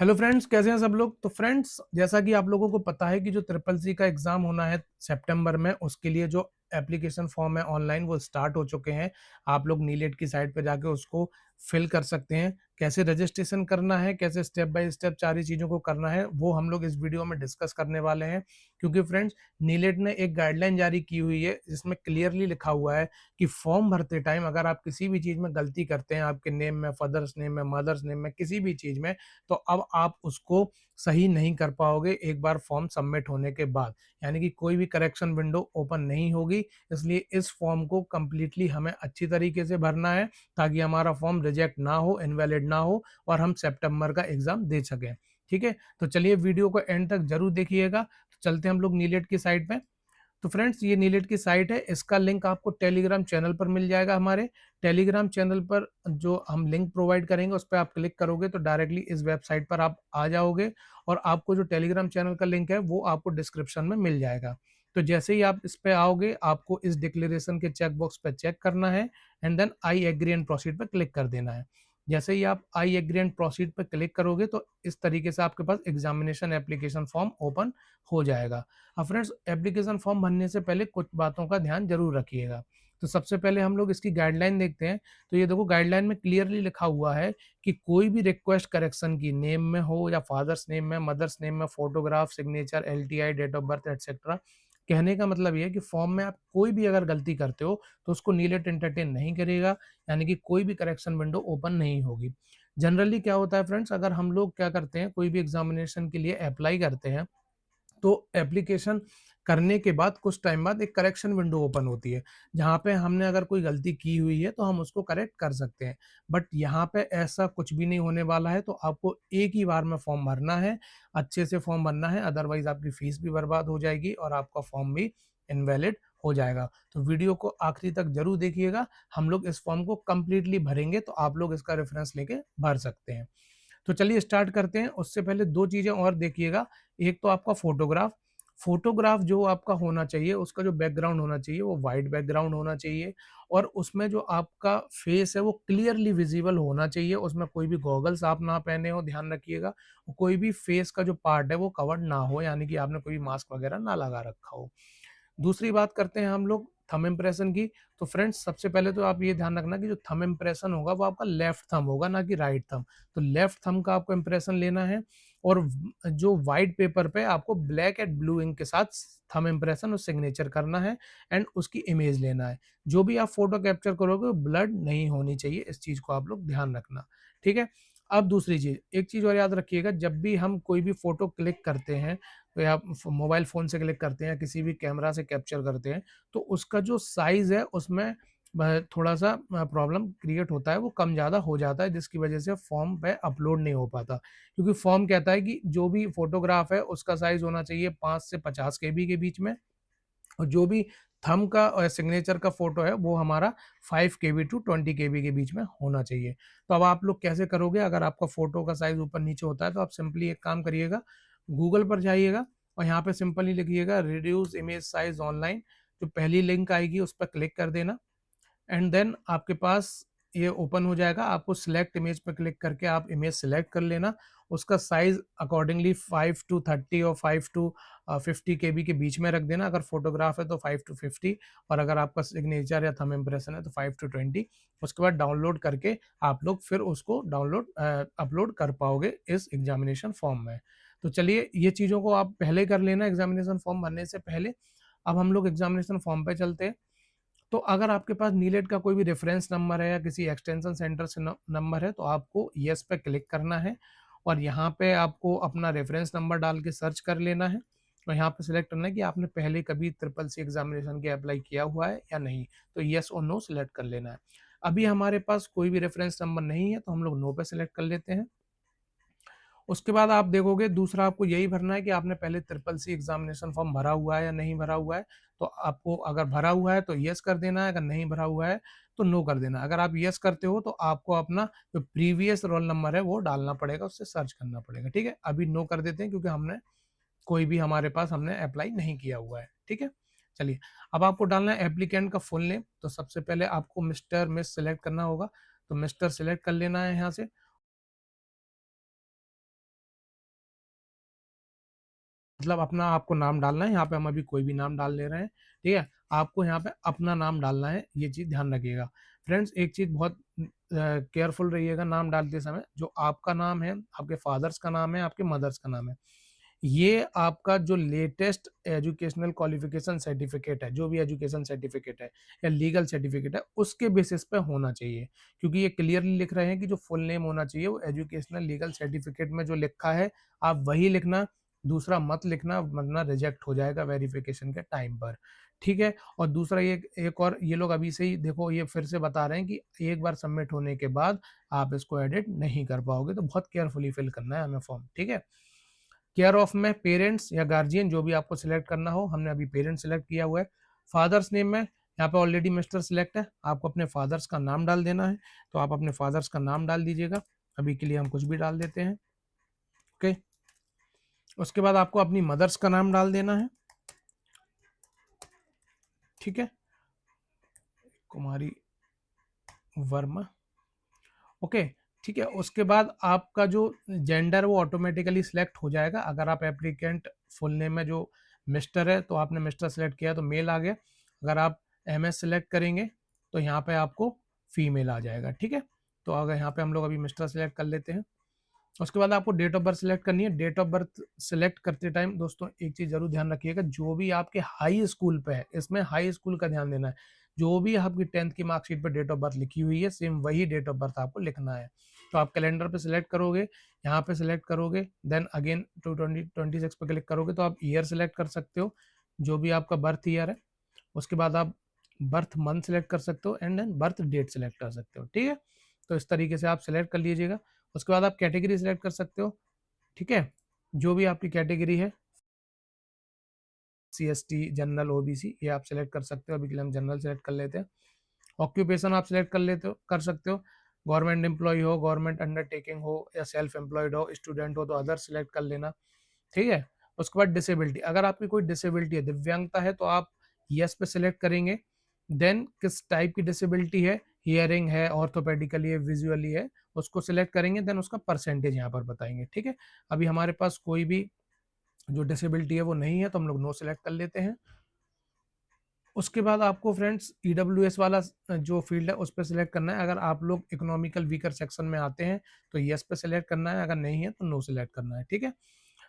Hello friends, कैसे हैं सब लोग। तो फ्रेंड्स, जैसा कि आप लोगों को पता है कि जो ट्रिपल सी का एग्जाम होना है सितंबर में, उसके लिए जो एप्लीकेशन फॉर्म है ऑनलाइन वो स्टार्ट हो चुके हैं। आप लोग नीलेट की साइट पे जाके उसको फिल कर सकते हैं। कैसे रजिस्ट्रेशन करना है, कैसे स्टेप बाय स्टेप सारी चीज़ों को करना है, वो हम लोग इस वीडियो में डिस्कस करने वाले हैं। क्योंकि फ्रेंड्स, नीलेट ने एक गाइडलाइन जारी की हुई है जिसमें क्लियरली लिखा हुआ है कि फॉर्म भरते टाइम अगर आप किसी भी चीज़ में गलती करते हैं, आपके नेम में, फादर्स नेम में, मदर्स नेम में, किसी भी चीज़ में, तो अब आप उसको सही नहीं कर पाओगे एक बार फॉर्म सबमिट होने के बाद। यानी कि कोई भी करेक्शन विंडो ओपन नहीं होगी। इसलिए इस फॉर्म को कंप्लीटली हमें अच्छी तरीके से भरना है ताकि हमारा फॉर्म रिजेक्ट ना हो, इनवैलिड ना हो और हम सितंबर का एग्जाम दे सकें। ठीक है, तो चलिए वीडियो को एंड तक जरूर देखिएगा। तो चलते हैं हम लोग नीलेट की साइट पे। तो फ्रेंड्स, ये नीलेट की साइट है, इसका लिंक आपको टेलीग्राम चैनल पर मिल जाएगा। हमारे टेलीग्राम चैनल पर जो हम लिंक प्रोवाइड करेंगे उस पर आप क्लिक करोगे तो डायरेक्टली इस वेबसाइट पर आप आ जाओगे। और आपको जो टेलीग्राम चैनल का लिंक है वो आपको डिस्क्रिप्शन में मिल जाएगा। तो जैसे ही आप इस पे आओगे, आपको इस डिक्लेरेशन के चेक बॉक्स पे चेक करना है and then I agree and proceed पे क्लिक कर देना है। जैसे ही आप आई एग्री एंड प्रोसीड पे क्लिक करोगे तो इस तरीके से आपके पास एग्जामिनेशन एप्लीकेशन फॉर्म ओपन हो जाएगा। अब फ्रेंड्स, एप्लीकेशन फॉर्म भरने से पहले कुछ बातों का ध्यान जरूर रखिएगा। तो सबसे पहले हम लोग इसकी गाइडलाइन देखते हैं। तो ये देखो, गाइडलाइन में क्लियरली लिखा हुआ है कि कोई भी रिक्वेस्ट करेक्शन की, नेम में हो या फादर्स नेम में, मदर्स नेम में, photograph, signature, LTI, date of birth etcetera. कहने का मतलब ये है कि फॉर्म में आप कोई भी अगर गलती करते हो तो उसको नीलेट एंटरटेन नहीं करेगा। यानी कि कोई भी करेक्शन विंडो ओपन नहीं होगी। जनरली क्या होता है फ्रेंड्स, अगर हम लोग क्या करते हैं, कोई भी एग्जामिनेशन के लिए अप्लाई करते हैं तो एप्लीकेशन करने के बाद कुछ टाइम बाद एक करेक्शन विंडो ओपन होती है, जहाँ पे हमने अगर कोई गलती की हुई है तो हम उसको करेक्ट कर सकते हैं। बट यहाँ पे ऐसा कुछ भी नहीं होने वाला है। तो आपको एक ही बार में फॉर्म भरना है, अच्छे से फॉर्म भरना है, अदरवाइज आपकी फीस भी बर्बाद हो जाएगी और आपका फॉर्म भी इनवैलिड हो जाएगा। तो वीडियो को आखिरी तक जरूर देखिएगा। हम लोग इस फॉर्म को कंप्लीटली भरेंगे तो आप लोग इसका रेफरेंस लेके भर सकते हैं। तो चलिए स्टार्ट करते हैं। उससे पहले दो चीज़ें और देखिएगा। एक तो आपका फोटोग्राफ। फोटोग्राफ जो आपका होना चाहिए, उसका जो बैकग्राउंड होना चाहिए वो वाइट बैकग्राउंड होना चाहिए। और उसमें जो आपका फेस है वो क्लियरली विजिबल होना चाहिए। उसमें कोई भी गॉगल्स आप ना पहने हो, ध्यान रखिएगा। कोई भी फेस का जो पार्ट है वो कवर्ड ना हो, यानी कि आपने कोई मास्क वगैरह ना लगा रखा हो। दूसरी बात करते हैं हम लोग थंब इम्प्रेशन की। तो फ्रेंड्स, सबसे पहले तो आप ये ध्यान रखना कि जो थंब इम्प्रेशन होगा वो आपका लेफ्ट थंब होगा, ना कि राइट थंब। तो लेफ्ट थंब का आपको इम्प्रेशन लेना है। और जो वाइट पेपर पे आपको ब्लैक एंड ब्लू इंक के साथ थंब इम्प्रेशन और सिग्नेचर करना है एंड उसकी इमेज लेना है। जो भी आप फोटो कैप्चर करोगे ब्लड नहीं होनी चाहिए, इस चीज को आप लोग ध्यान रखना। ठीक है। अब दूसरी चीज, एक चीज और याद रखिएगा, जब भी हम कोई भी फोटो क्लिक करते हैं तो या मोबाइल फ़ोन से क्लिक करते हैं या किसी भी कैमरा से कैप्चर करते हैं, तो उसका जो साइज़ है उसमें थोड़ा-सा प्रॉब्लम क्रिएट होता है, वो कम ज़्यादा हो जाता है, जिसकी वजह से फॉर्म पे अपलोड नहीं हो पाता। क्योंकि फॉर्म कहता है कि जो भी फ़ोटोग्राफ है उसका साइज़ होना चाहिए 5 से 50 केबी के बीच में। और जो भी थंब का और सिग्नेचर का फ़ोटो है वो हमारा 5 केबी टू 20 केबी के बीच में होना चाहिए। तो अब आप लोग कैसे करोगे, अगर आपका फ़ोटो का साइज़ ऊपर-नीचे होता है तो आप सिंपली एक काम करिएगा, गूगल पर जाइएगा और यहाँ पे सिंपली लिखिएगा रिड्यूस इमेज साइज़ ऑनलाइन। जो पहली लिंक आएगी उस पर क्लिक कर देना एंड देन आपके पास ये ओपन हो जाएगा। आपको सिलेक्ट इमेज पे क्लिक करके आप इमेज सिलेक्ट कर लेना। उसका साइज़ अकॉर्डिंगली 5 टू 30 और 5 टू 50 केबी के बीच में रख देना। अगर फोटोग्राफ है तो 5 टू 50 और अगर आपका सिग्नेचर या थंब इम्प्रेशन है तो 5 टू 20। उसके बाद डाउनलोड करके आप लोग फिर उसको अपलोड कर पाओगे इस एग्जामिनेशन फॉर्म में। तो चलिए, ये चीज़ों को आप पहले कर लेना एग्जामिनेशन फॉर्म भरने से पहले। अब हम लोग एग्जामिनेशन फॉर्म पे चलते हैं। तो अगर आपके पास नीलेट का कोई भी रेफरेंस नंबर है या किसी एक्सटेंशन सेंटर से नंबर है तो आपको येस पे क्लिक करना है। और यहाँ पे आपको अपना रेफरेंस नंबर डाल के सर्च कर लेना है। और यहाँ पे सिलेक्ट करना है कि आपने पहले कभी ट्रिपल सी एग्जामिनेशन के अप्लाई किया हुआ है या नहीं। तो येस और नो सिलेक्ट कर लेना है। अभी हमारे पास कोई भी रेफरेंस नंबर नहीं है तो हम लोग नो पे सिलेक्ट कर लेते हैं। उसके बाद आप देखोगे, दूसरा आपको यही भरना है कि आपने पहले ट्रिपल सी एग्जामिनेशन फॉर्म भरा हुआ है या नहीं भरा हुआ है। तो आपको अगर भरा हुआ है तो यस कर देना है, अगर नहीं भरा हुआ है तो नो कर देना है। अगर आप यस करते हो तो आपको अपना जो प्रीवियस रोल नंबर है वो डालना पड़ेगा, उससे सर्च करना पड़ेगा। ठीक है, अभी नो कर देते हैं क्योंकि हमने कोई भी हमारे पास हमने अप्लाई नहीं किया हुआ है। ठीक है। चलिए, अब आपको डालना है एप्लीकेंट का फुल नेम। तो सबसे पहले आपको मिस्टर मिस सेलेक्ट करना होगा। तो मिस्टर सेलेक्ट कर लेना है यहाँ से। मतलब अपना आपको नाम डालना है, यहाँ पे हम अभी कोई भी नाम डाल ले रहे हैं, ठीक है? आपको यहाँ पे अपना नाम डालना है, ये चीज़ ध्यान रखिएगा। फ्रेंड्स एक चीज़ बहुत केयरफुल रहिएगा नाम डालते समय, जो आपका नाम है, आपके फादर्स का नाम है, आपके मदर्स का नाम है, ये आपका जो लेटेस्ट एजुकेशनल क्वालिफिकेशन सर्टिफिकेट है, जो भी एजुकेशन सर्टिफिकेट है या लीगल सर्टिफिकेट है, उसके बेसिस पे होना चाहिए। क्योंकि ये क्लियरली लिख रहे हैं कि जो फुल नेम होना चाहिए वो एजुकेशनल लीगल सर्टिफिकेट में जो लिखा है, आप वही लिखना, दूसरा मत लिखना, वरना रिजेक्ट हो जाएगा वेरिफिकेशन के टाइम पर, ठीक है? और दूसरा ये एक और ये लोग अभी से ही देखो ये फिर से बता रहे हैं कि एक बार सबमिट होने के बाद आप इसको एडिट नहीं कर पाओगे, तो बहुत केयरफुली फिल करना है हमें फॉर्म, ठीक है? केयर ऑफ में पेरेंट्स या गार्जियन जो भी आपको सिलेक्ट करना हो, हमने अभी पेरेंट्स सिलेक्ट किया हुआ है। फादर्स नेम में यहाँ पे ऑलरेडी मिस्टर सिलेक्ट है, आपको अपने फादर्स का नाम डाल देना है, तो आप अपने फादर्स का नाम डाल दीजिएगा। अभी के लिए हम कुछ भी डाल देते हैं, ओके। उसके बाद आपको अपनी मदर्स का नाम डाल देना है, ठीक है, कुमारी वर्मा, ओके, ठीक है। उसके बाद आपका जो जेंडर वो ऑटोमेटिकली सिलेक्ट हो जाएगा। अगर आप एप्लीकेंट फुल नेम में जो मिस्टर है तो आपने मिस्टर सेलेक्ट किया तो मेल आ गया, अगर आप एमएस सेलेक्ट करेंगे तो यहाँ पे आपको फीमेल आ जाएगा, ठीक है। तो अगर यहाँ पे हम लोग अभी मिस्टर सेलेक्ट कर लेते हैं। उसके बाद आपको डेट ऑफ बर्थ सेलेक्ट करनी है। डेट ऑफ बर्थ सेलेक्ट करते टाइम दोस्तों एक चीज़ जरूर ध्यान रखिएगा, जो भी आपके हाई स्कूल पे है, इसमें हाई स्कूल का ध्यान देना है, जो भी आपकी 10th की मार्कशीट पे डेट ऑफ बर्थ लिखी हुई है सेम वही डेट ऑफ बर्थ आपको लिखना है। तो आप कैलेंडर पे सिलेक्ट करोगे, यहाँ पे सिलेक्ट करोगे, देन अगेन 2026 पे क्लिक करोगे तो आप ईयर सेलेक्ट कर सकते हो, जो भी आपका बर्थ ईयर है। उसके बाद आप बर्थ मंथ सेलेक्ट कर सकते हो and then birth date select कर सकते हो, ठीक है। तो इस तरीके से आप सेलेक्ट कर लीजिएगा। उसके बाद आप कैटेगरी सेलेक्ट कर सकते हो, ठीक है, जो भी आपकी कैटेगरी है, CST, जनरल, OBC, ये आप सेलेक्ट कर सकते हो। अभी के लिए हम जनरल सेलेक्ट कर लेते हैं। ऑक्यूपेशन आप सेलेक्ट कर लेते हो, कर सकते हो, गवर्नमेंट एम्प्लॉय हो, गवर्नमेंट अंडरटेकिंग हो या सेल्फ एम्प्लॉयड हो, स्टूडेंट हो तो अदर सेलेक्ट कर लेना, ठीक है। उसके बाद डिसेबिलिटी, अगर आपकी कोई डिसेबिलिटी है, दिव्यांगता है, तो आप यस पे सिलेक्ट करेंगे। देन किस टाइप की डिसेबिलिटी है, हियरिंग है, ऑर्थोपेडिकली है, विजुअली है, उसको सिलेक्ट करेंगे, देन उसका परसेंटेज यहाँ पर बताएंगे, ठीक है। अभी हमारे पास कोई भी जो डिसेबिलिटी है वो नहीं है तो हम लोग नो सेलेक्ट कर लेते हैं। उसके बाद आपको फ्रेंड्स ईडब्ल्यूएस वाला जो फील्ड है उस पर सिलेक्ट करना है। अगर आप लोग इकोनॉमिकल वीकर सेक्शन में आते हैं तो यस पे सिलेक्ट करना है, अगर नहीं है तो नो सिलेक्ट करना है, ठीक है।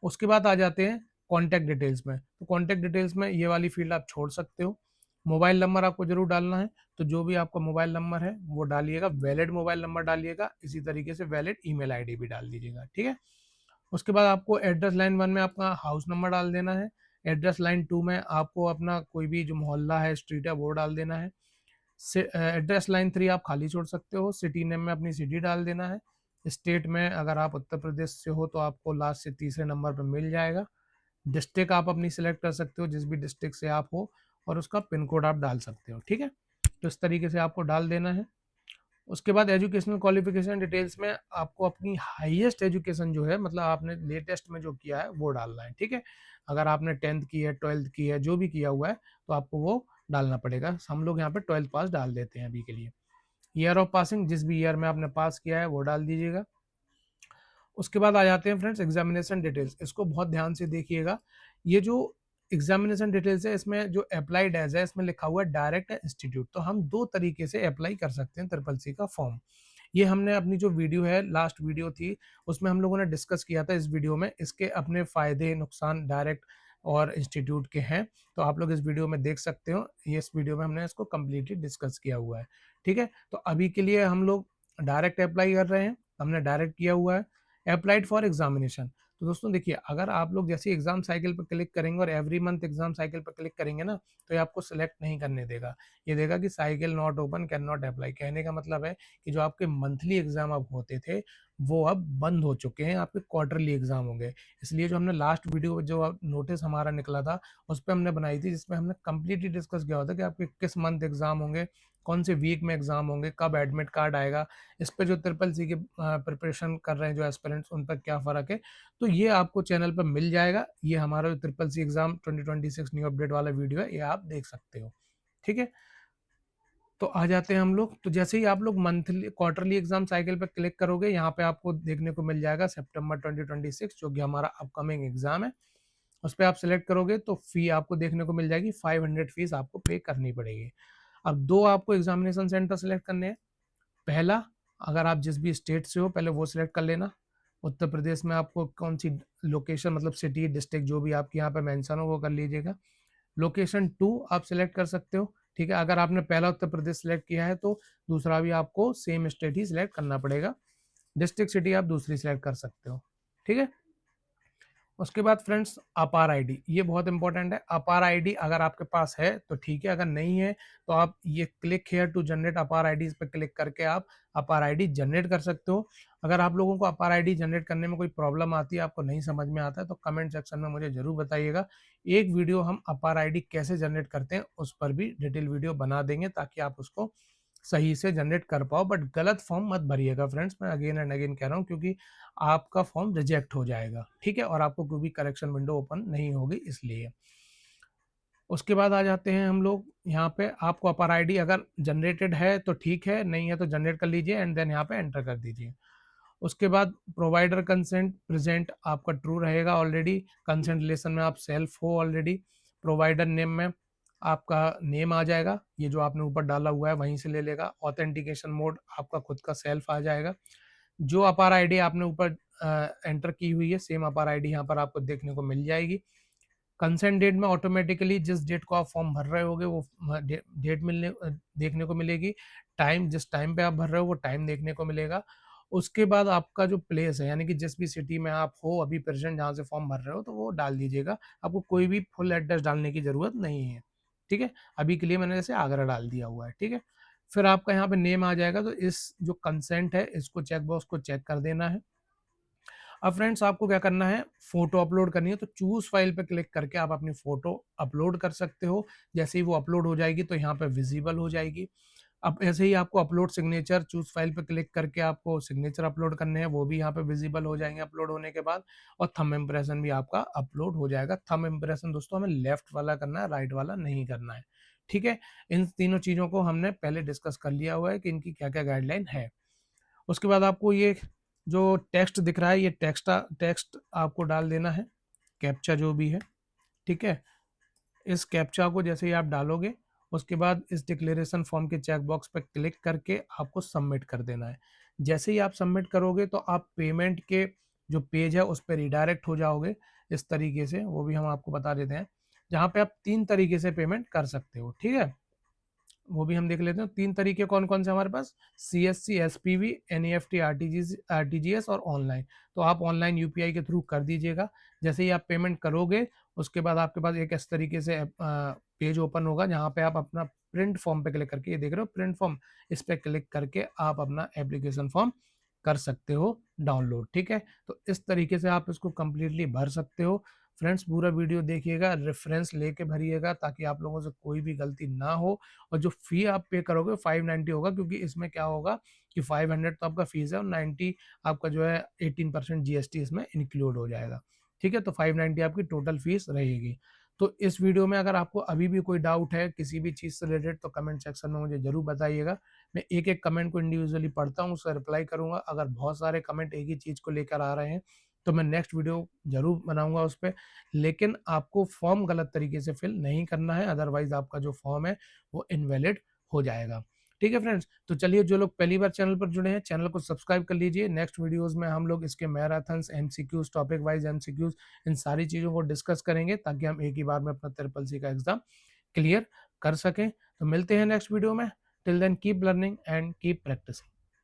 उसके बाद आ जाते हैं कॉन्टैक्ट डिटेल्स में। तो कॉन्टैक्ट डिटेल्स में ये वाली फील्ड आप छोड़ सकते हो। मोबाइल नंबर आपको जरूर डालना है, तो जो भी आपका मोबाइल नंबर है वो डालिएगा, वैलिड मोबाइल नंबर डालिएगा, इसी तरीके से वैलिड ईमेल आईडी भी डाल दीजिएगा, ठीक है। उसके बाद आपको एड्रेस लाइन 1 में अपना हाउस नंबर डाल देना है। एड्रेस लाइन 2 में आपको अपना कोई भी जो मोहल्ला है, स्ट्रीट है, वो डाल देना है। एड्रेस लाइन 3 आप खाली छोड़ सकते हो। सिटी नेम में अपनी सिटी डाल देना है। स्टेट में अगर आप उत्तर प्रदेश से हो तो आपको लास्ट से तीसरे नंबर पर मिल जाएगा। डिस्ट्रिक्ट आप अपनी सिलेक्ट कर सकते हो, जिस भी डिस्ट्रिक्ट से आप हो, और उसका पिन कोड आप डाल सकते हो, ठीक है। तो इस तरीके से आपको डाल देना है। उसके बाद एजुकेशनल क्वालिफिकेशन डिटेल्स में आपको अपनी हाईएस्ट एजुकेशन जो है, मतलब आपने लेटेस्ट में जो किया है वो डालना है, ठीक है। अगर आपने 10th की है, 12th की है, जो भी किया हुआ है तो आपको वो डालना पड़ेगा। हम लोग यहाँ पे 12th पास डाल देते हैं अभी के लिए। ईयर ऑफ पासिंग, जिस भी ईयर में आपने पास किया है वो डाल दीजिएगा। उसके बाद आ जाते हैं फ्रेंड्स एग्जामिनेशन डिटेल्स। इसको बहुत ध्यान से देखिएगा। ये जो एग्जामिनेशन डिटेल्स है, इसमें जो अप्लाइड एज है, इसमें लिखा हुआ है डायरेक्ट इंस्टीट्यूट। तो हम दो तरीके से अप्लाई कर सकते हैं ट्रिपल सी का फॉर्म। ये हमने अपनी जो वीडियो है, लास्ट वीडियो थी, उसमें हम लोगों ने डिस्कस किया था। इस वीडियो में इसके अपने फायदे नुकसान डायरेक्ट और इंस्टीट्यूट के हैं, तो आप लोग इस वीडियो में देख सकते हो। ये इस वीडियो में हमने इसको कम्प्लीटली डिस्कस किया हुआ है, ठीक है। तो अभी के लिए हम लोग डायरेक्ट अप्लाई कर रहे हैं, हमने डायरेक्ट किया हुआ है। अप्लाइड फॉर एग्जामिनेशन, तो दोस्तों देखिए, अगर आप लोग जैसे एग्जाम साइकिल पर क्लिक करेंगे और एवरी मंथ एग्जाम साइकिल पर क्लिक करेंगे ना, तो ये आपको सिलेक्ट नहीं करने देगा। ये देगा कि cycle not open, can not apply. कहने का मतलब है कि जो आपके मंथली एग्जाम अब होते थे वो अब बंद हो चुके हैं, आपके क्वार्टरली एग्जाम होंगे। इसलिए जो हमने लास्ट वीडियो जो नोटिस हमारा निकला था उस पर हमने बनाई थी, जिसमें हमने कंप्लीटली डिस्कस किया होता कि आपके किस मंथ एग्जाम होंगे, कौन से वीक में एग्जाम होंगे, कब एडमिट कार्ड आएगा, इस पे जो ट्रिपल सी के प्रिपरेशन कर रहे हैं जो एस्पिरेंट्स, उन पर क्या फ़र्क है। तो ये आपको चैनल पर मिल जाएगा। ये हमारा जो triple C exam 2026 new update वाला वीडियो है, ये आप देख सकते हो, ठीक है। तो आ जाते हैं हम लोग। तो जैसे ही आप लोग मंथली क्वार्टरली एग्जाम साइकिल पर क्लिक करोगे, यहाँ पे आपको देखने को मिल जाएगा सितंबर 2026, जो कि हमारा अपकमिंग एग्जाम है। उस पे आप सेलेक्ट करोगे तो फ़ी आपको देखने को मिल जाएगी, 500 फीस आपको पे करनी पड़ेगी। अब 2 आपको एग्ज़ामिनेशन सेंटर सेलेक्ट करने हैं। पहला, अगर आप जिस भी स्टेट से हो पहले वो सिलेक्ट कर लेना। उत्तर प्रदेश में आपको कौन-सी लोकेशन मतलब सिटी, डिस्ट्रिक्ट जो भी आपके यहाँ पे मेंशन हो वो कर लीजिएगा। लोकेशन 2 आप सिलेक्ट कर सकते हो, ठीक है? अगर आपने पहला उत्तर प्रदेश सिलेक्ट किया है तो दूसरा भी आपको सेम स्टेट ही सिलेक्ट करना पड़ेगा। डिस्ट्रिक्ट, सिटी आप दूसरी सिलेक्ट कर सकते हो, ठीक है? उसके बाद फ्रेंड्स अपार आईडी, ये बहुत इंपॉर्टेंट है। अपार आईडी अगर आपके पास है तो ठीक है, अगर नहीं है तो आप ये क्लिक हियर टू जनरेट अपार आईडीज पे क्लिक करके आप अपार आईडी जनरेट कर सकते हो। अगर आप लोगों को अपार आईडी जनरेट करने में कोई प्रॉब्लम आती है, आपको नहीं समझ में आता है, तो कमेंट सेक्शन में मुझे जरूर बताइएगा। एक वीडियो हम अपार आईडी कैसे जनरेट करते हैं उस पर भी डिटेल वीडियो बना देंगे ताकि आप उसको सही से जनरेट कर पाओ। बट गलत फॉर्म मत भरिएगा फ्रेंड्स, मैं अगेन एंड अगेन कह रहा हूँ, क्योंकि आपका फॉर्म रिजेक्ट हो जाएगा, ठीक है? और आपको कोई भी करेक्शन विंडो ओपन नहीं होगी इसलिए। उसके बाद आ जाते हैं हम लोग यहाँ पे, आपको अपर आईडी अगर जनरेटेड है तो ठीक है, नहीं है तो जनरेट कर लीजिए एंड देन यहाँ पे एंटर कर दीजिए। उसके बाद प्रोवाइडर कंसेंट प्रेजेंट आपका ट्रू रहेगा ऑलरेडी। कंसेंट रिलेशन में आप सेल्फ हो ऑलरेडी। प्रोवाइडर नेम में आपका नेम आ जाएगा, ये जो आपने ऊपर डाला हुआ है वहीं से ले लेगा। ऑथेंटिकेशन मोड आपका खुद का सेल्फ आ जाएगा। जो अपार आईडी आपने ऊपर एंटर की हुई है सेम अपार आईडी यहाँ पर आपको देखने को मिल जाएगी। कंसेंट डेट में ऑटोमेटिकली जिस डेट को आप फॉर्म भर रहे होगे वो डेट देखने को मिलेगी। टाइम, जिस टाइम पे आप भर रहे हो वो टाइम देखने को मिलेगा। उसके बाद आपका जो प्लेस है, यानी कि जिस भी सिटी में आप हो अभी प्रेजेंट जहाँ से फॉर्म भर रहे हो तो वो डाल दीजिएगा। आपको कोई भी फुल एड्रेस डालने की ज़रूरत नहीं है, ठीक है? अभी के लिए मैंने जैसे आगरा डाल दिया हुआ है, ठीक है? फिर आपका यहाँ पे नेम आ जाएगा, तो इस जो कंसेंट है इसको चेक बॉक्स को चेक कर देना है। अब फ्रेंड्स आपको क्या करना है, फोटो अपलोड करनी है, तो चूज फाइल पे क्लिक करके आप अपनी फोटो अपलोड कर सकते हो। जैसे ही वो अपलोड हो जाएगी तो यहाँ पे विजिबल हो जाएगी। अब ऐसे ही आपको अपलोड सिग्नेचर, चूज फाइल पे क्लिक करके आपको सिग्नेचर अपलोड करने हैं, वो भी यहाँ पे विजिबल हो जाएंगे अपलोड होने के बाद। और थंब इम्प्रेशन भी आपका अपलोड हो जाएगा। थंब इम्प्रेशन दोस्तों हमें लेफ्ट वाला करना है, राइट वाला नहीं करना है, ठीक है? इन तीनों चीज़ों को हमने पहले डिस्कस कर लिया हुआ है कि इनकी क्या क्या गाइडलाइन है। उसके बाद आपको ये जो टेक्स्ट दिख रहा है, ये टेक्स्ट आपको डाल देना है, कैप्चा जो भी है, ठीक है? इस कैप्चा को जैसे ही आप डालोगे उसके बाद इस डिक्लेरेशन फॉर्म के चेक बॉक्स पर क्लिक करके आपको सबमिट कर देना है। जैसे ही आप सबमिट करोगे तो आप पेमेंट के जो पेज है उस पर रिडायरेक्ट हो जाओगे इस तरीके से, वो भी हम आपको बता देते हैं, जहाँ पे आप 3 तरीके से पेमेंट कर सकते हो, ठीक है? वो भी हम देख लेते हैं। 3 तरीके कौन-कौन से हमारे पास, सीएससी, एसपीवी, एनईएफटी, आरटीजीएस और ऑनलाइन। तो आप ऑनलाइन यूपीआई के थ्रू कर दीजिएगा। जैसे ही आप पेमेंट करोगे उसके बाद आपके पास एक इस तरीके से पेज ओपन होगा जहाँ पे आप अपना प्रिंट फॉर्म पे क्लिक करके, ये देख रहे हो प्रिंट फॉर्म, इस पे क्लिक करके आप अपना एप्लीकेशन फॉर्म कर सकते हो डाउनलोड, ठीक है? तो इस तरीके से आप इसको कंप्लीटली भर सकते हो। फ्रेंड्स पूरा वीडियो देखिएगा, रेफरेंस लेके भरिएगा ताकि आप लोगों से कोई भी गलती ना हो। और जो फ़ी आप पे करोगे 590 होगा, क्योंकि इसमें क्या होगा कि 500 तो आपका फ़ीस है और 90 आपका जो है 18% जीएसटी इसमें इंक्लूड हो जाएगा, ठीक है? तो 590 आपकी टोटल फ़ीस रहेगी। तो इस वीडियो में अगर आपको अभी भी कोई डाउट है किसी भी चीज़ से रिलेटेड तो कमेंट सेक्शन में मुझे ज़रूर बताइएगा। मैं एक-एक कमेंट को इंडिविजुअली पढ़ता हूँ, उसका रिप्लाई करूँगा। अगर बहुत सारे कमेंट एक ही चीज़ को लेकर आ रहे हैं तो मैं नेक्स्ट वीडियो ज़रूर बनाऊँगा उस पे। लेकिन आपको फॉर्म गलत तरीके से फिल नहीं करना है, अदरवाइज़ आपका जो फॉर्म है वो इनवैलिड हो जाएगा। ठीक है फ्रेंड्स? तो चलिए, जो लोग पहली बार चैनल पर जुड़े हैं, चैनल को सब्सक्राइब कर लीजिए। नेक्स्ट वीडियोज़ में हम लोग इसके marathons, MCQs, topic wise MCQs, इन सारी चीज़ों को डिस्कस करेंगे ताकि हम एक ही बार में अपना ट्रिपल सी का एग्ज़ाम क्लियर कर सकें। तो मिलते हैं नेक्स्ट वीडियो में। Till then keep learning and keep practising.